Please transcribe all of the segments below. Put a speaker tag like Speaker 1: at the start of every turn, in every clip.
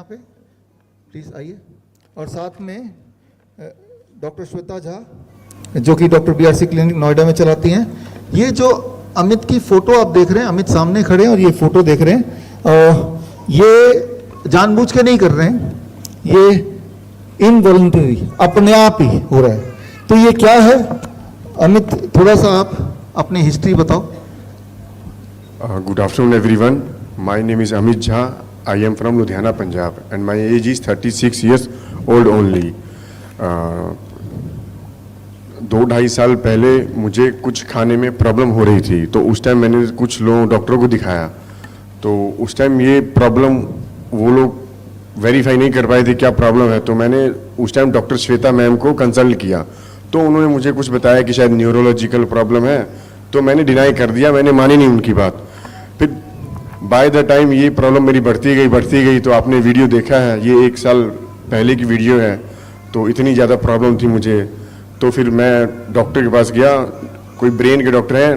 Speaker 1: यहाँ पे प्लीज़ आइए। और साथ में डॉक्टर श्वेता झा जो कि डॉक्टर BRC क्लिनिक नोएडा में चलाती हैं। ये जो अमित की फ़ोटो आप देख रहे हैं, अमित सामने खड़े हैं और ये फ़ोटो देख रहे हैं, ये जानबूझ के नहीं कर रहे हैं, ये इनवॉलंटरी अपने आप ही हो रहा है। तो ये क्या है अमित, थोड़ा सा आप अपनी हिस्ट्री बताओ।
Speaker 2: Good afternoon everyone. My name is Amit Jha. I am from Ludhiana, Punjab and my age is 36 years old only. 2-2.5 साल पहले मुझे कुछ खाने में प्रॉब्लम हो रही थी, तो उस टाइम मैंने कुछ लोग डॉक्टरों को दिखाया। तो उस टाइम ये प्रॉब्लम वो लोग वेरीफाई नहीं कर पाए थे क्या प्रॉब्लम है। तो मैंने उस टाइम डॉक्टर श्वेता मैम को कंसल्ट किया, तो उन्होंने मुझे कुछ बताया कि शायद न्यूरोलॉजिकल प्रॉब्लम है। तो मैंने डिनाई कर दिया, मैंने मानी नहीं उनकी बात। फिर बाय द टाइम ये प्रॉब्लम मेरी बढ़ती गई। तो आपने वीडियो देखा है, ये 1 साल पहले की वीडियो है। तो इतनी ज़्यादा प्रॉब्लम थी मुझे, तो फिर मैं डॉक्टर के पास गया। कोई ब्रेन के डॉक्टर हैं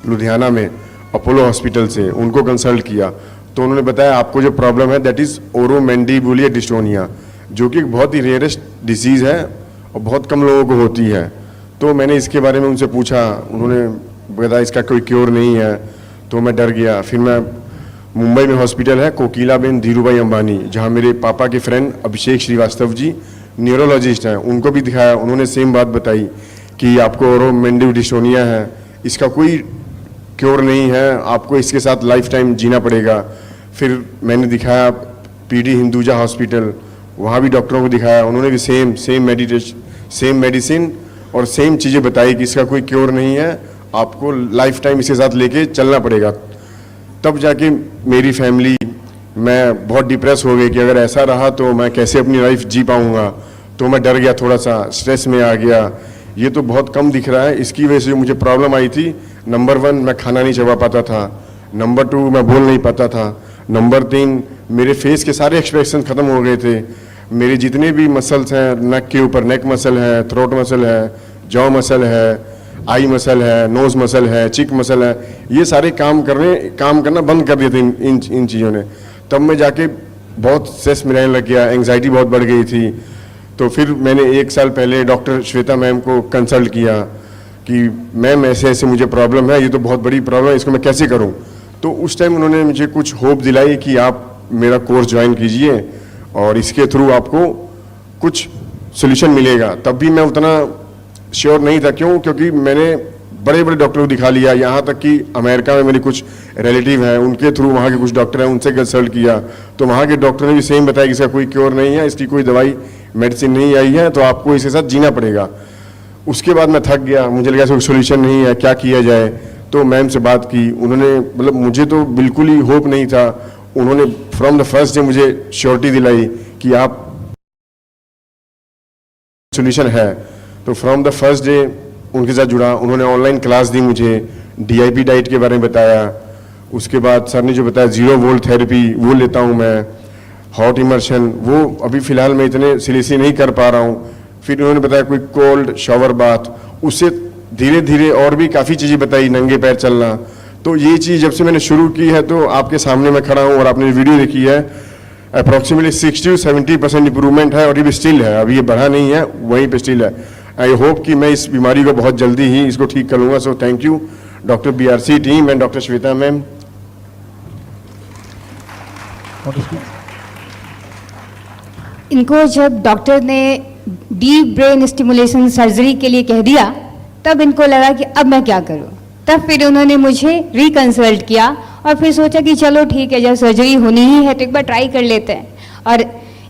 Speaker 2: लुधियाना में, अपोलो हॉस्पिटल से, उनको कंसल्ट किया। तो उन्होंने बताया आपको जो प्रॉब्लम है दैट इज़ ओरोमैंडिबुलर डिस्टोनिया, जो कि एक बहुत ही रेयरेस्ट डिसीज़ है और बहुत कम लोगों को होती है। तो मैंने इसके बारे में उनसे पूछा, उन्होंने बताया इसका कोई क्योर नहीं है। तो मैं डर गया। फिर मैं मुंबई में हॉस्पिटल है कोकिलाबेन धीरूभाई अंबानी, जहाँ मेरे पापा के फ्रेंड अभिषेक श्रीवास्तव जी न्यूरोलॉजिस्ट हैं, उनको भी दिखाया। उन्होंने सेम बात बताई कि आपको ओरोमैंडिबुलर डिस्टोनिया है, इसका कोई क्योर नहीं है, आपको इसके साथ लाइफ टाइम जीना पड़ेगा। फिर मैंने दिखाया PD हिंदुजा हॉस्पिटल, वहाँ भी डॉक्टरों को दिखाया। उन्होंने भी सेम मेडिसिन और सेम चीज़ें बताई कि इसका कोई क्योर नहीं है, आपको लाइफ टाइम इसके साथ लेके चलना पड़ेगा। तब जाके मेरी फैमिली, मैं बहुत डिप्रेस हो गई कि अगर ऐसा रहा तो मैं कैसे अपनी लाइफ जी पाऊँगा। तो मैं डर गया, थोड़ा सा स्ट्रेस में आ गया। ये तो बहुत कम दिख रहा है, इसकी वजह से मुझे प्रॉब्लम आई थी। नंबर 1 मैं खाना नहीं चबा पाता था, नंबर 2 मैं बोल नहीं पाता था, नंबर 3 मेरे फेस के सारे एक्सप्रेशन ख़त्म हो गए थे। मेरे जितने भी मसल्स हैं नेक के ऊपर, नेक मसल है, थ्रोट मसल है, जॉ मसल है, आई मसल है, नोज मसल है, चिक मसल है, ये सारे काम करना बंद कर दिए थे इन चीज़ों ने। तब मैं जाके बहुत स्ट्रेस में रहने लग गया, एंग्जाइटी बहुत बढ़ गई थी। तो फिर मैंने 1 साल पहले डॉक्टर श्वेता मैम को कंसल्ट किया कि मैम ऐसे ऐसे मुझे प्रॉब्लम है, ये तो बहुत बड़ी प्रॉब्लम है, इसको मैं कैसे करूं। तो उस टाइम उन्होंने मुझे कुछ होप दिलाई कि आप मेरा कोर्स ज्वाइन कीजिए और इसके थ्रू आपको कुछ सोल्यूशन मिलेगा। तब भी मैं उतना श्योर नहीं था, क्योंकि मैंने बड़े बड़े डॉक्टर को दिखा लिया, यहाँ तक कि अमेरिका में मेरे कुछ रिलेटिव हैं, उनके थ्रू वहाँ के कुछ डॉक्टर हैं, उनसे कंसल्ट किया। तो वहाँ के डॉक्टर ने भी सेम बताया कि इसका कोई क्योर नहीं है, इसकी कोई दवाई मेडिसिन नहीं आई है, तो आपको इसके साथ जीना पड़ेगा। उसके बाद मैं थक गया, मुझे लगा कोई सोल्यूशन नहीं है, क्या किया जाए। तो मैम से बात की, उन्होंने मतलब मुझे तो बिल्कुल ही होप नहीं था। उन्होंने फ्रॉम द फर्स्ट डे मुझे श्योरिटी दिलाई कि आप सोल्यूशन है। तो फ्रॉम द फर्स्ट डे उनके साथ जुड़ा। उन्होंने ऑनलाइन क्लास दी मुझे, DIP डाइट के बारे में बताया। उसके बाद सर ने जो बताया 0 वोल्ट थेरेपी वो लेता हूँ मैं, हॉट इमर्शन वो अभी फ़िलहाल मैं इतने सीरियसली नहीं कर पा रहा हूँ। फिर उन्होंने बताया कोई कोल्ड शावर बाथ, उससे धीरे धीरे और भी काफ़ी चीज़ें बताई, नंगे पैर चलना। तो ये चीज़ जब से मैंने शुरू की है, तो आपके सामने मैं खड़ा हूँ और आपने वीडियो देखी है, अप्रॉक्सीमेटली 60-70% इंप्रूवमेंट है और ये भी स्टिल है, अभी ये बढ़ा नहीं है, वहीं पे स्टिल है। आई होप कि मैं इस बीमारी को बहुत जल्दी ही इसको ठीक कर लूँगा। सो thank you doctor BRC team and doctor Shweta ma'am.
Speaker 3: इनको जब डॉक्टर ने डीप ब्रेन स्टिमुलेशन सर्जरी के लिए कह दिया, तब इनको लगा कि अब मैं क्या करूं। तब फिर उन्होंने मुझे रिकंसल्ट किया और फिर सोचा कि चलो ठीक है, जब सर्जरी होनी ही है तो एक बार ट्राई कर लेते हैं। और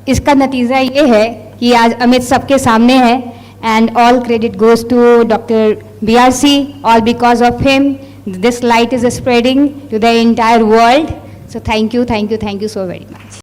Speaker 3: इसका नतीजा ये है कि आज अमित सबके सामने है। And all credit goes to doctor BRC, all because of him this light is spreading to the entire world. So thank you so very much.